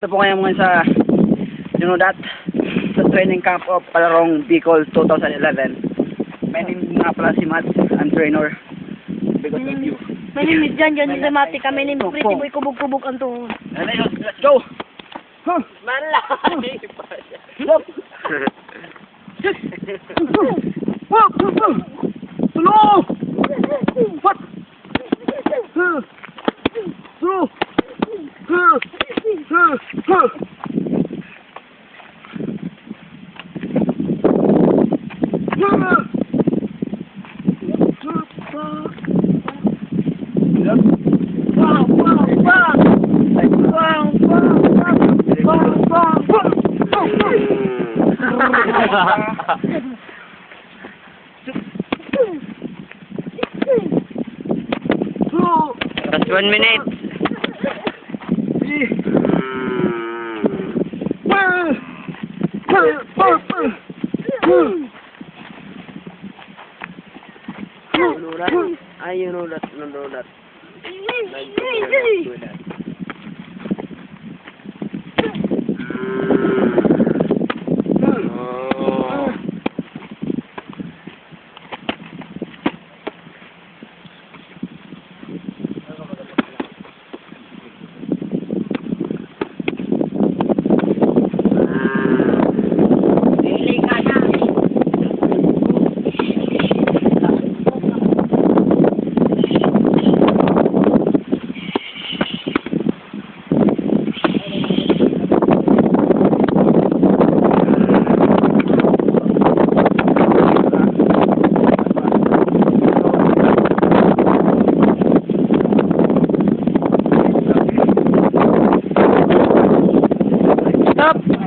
Ito po kayo ngayon sa, you know that, sa training camp of Palarong, Bikol 2011. My name nga pala si Matt, I'm trainer. Because of you. My name is Jan Dramatic. My name is Pretty Boy Kubog-Kubog ang to. Let's go! Huh? Manla! Stop! Slow! What? Slow! Just 1 minute. You know that. Stop!